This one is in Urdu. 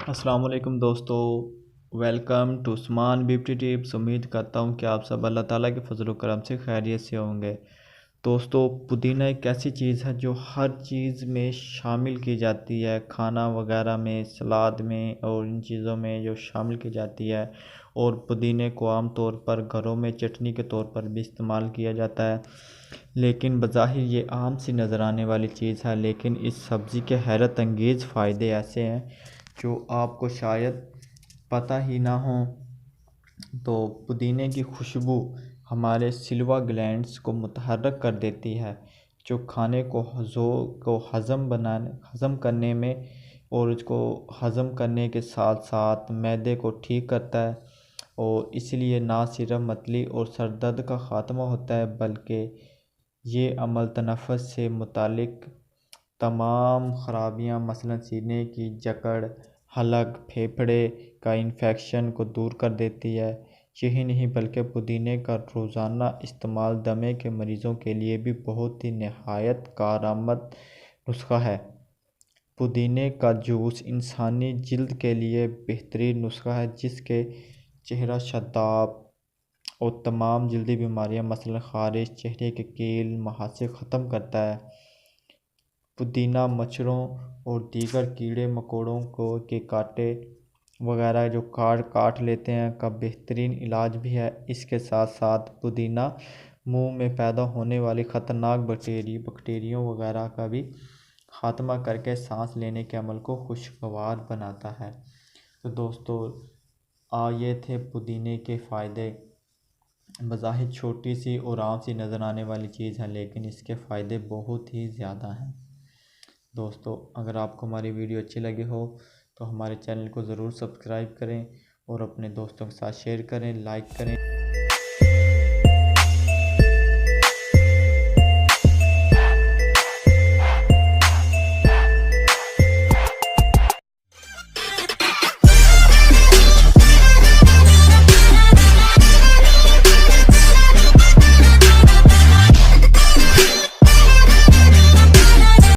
السلام علیکم دوستو، welcome to Usman beauty tips. امید کرتا ہوں کہ آپ سب اللہ تعالیٰ کے فضل و کرم سے خیریت سے ہوں گے۔ دوستو، پودینہ ایک ایسی چیز ہے جو ہر چیز میں شامل کی جاتی ہے، کھانا وغیرہ میں، سلاد میں اور ان چیزوں میں جو شامل کی جاتی ہے، اور پودینے کو عام طور پر گھروں میں چٹنی کے طور پر بھی استعمال کیا جاتا ہے۔ لیکن بظاہر یہ عام سی نظر آنے والی چیز ہے، لیکن اس سبزی کے حیرت انگیز فائدے ایسے ہیں جو آپ کو شاید پتہ ہی نہ ہوں۔ تو پودینے کی خوشبو ہمارے سلوا گلینڈز کو متحرک کر دیتی ہے، جو کھانے کو ہضم کرنے میں اور اس کو ہضم کرنے کے ساتھ ساتھ معدے کو ٹھیک کرتا ہے، اور اس لیے نہ صرف متلی اور سر درد کا خاتمہ ہوتا ہے بلکہ یہ عمل تنفس سے متعلق تمام خرابیاں مثلا سینے کی جکڑ، حلق، پھیپھڑے کا انفیکشن کو دور کر دیتی ہے۔ یہی نہیں بلکہ پودینے کا روزانہ استعمال دمے کے مریضوں کے لیے بھی بہت ہی نہایت کارآمد نسخہ ہے۔ پودینے کا جوس انسانی جلد کے لیے بہترین نسخہ ہے، جس کے چہرہ شاداب اور تمام جلدی بیماریاں مثلا خارش، چہرے کے کیل، مہاسے ختم کرتا ہے۔ پودینہ مچھروں اور دیگر کیڑے مکوڑوں کے کاٹے وغیرہ جو کاٹ لیتے ہیں کا بہترین علاج بھی ہے۔ اس کے ساتھ ساتھ پودینہ منہ میں پیدا ہونے والی خطرناک بیکٹیریوں وغیرہ کا بھی خاتمہ کر کے سانس لینے کے عمل کو خوشگوار بناتا ہے۔ تو دوستو، یہ تھے پودینے کے فائدے۔ بظاہر چھوٹی سی اور عام سی نظر آنے والی چیز ہے، لیکن اس کے فائدے بہت ہی زیادہ ہیں۔ دوستو، اگر آپ کو ہماری ویڈیو اچھی لگی ہو تو ہمارے چینل کو ضرور سبسکرائب کریں اور اپنے دوستوں کے ساتھ شیئر کریں، لائک کریں۔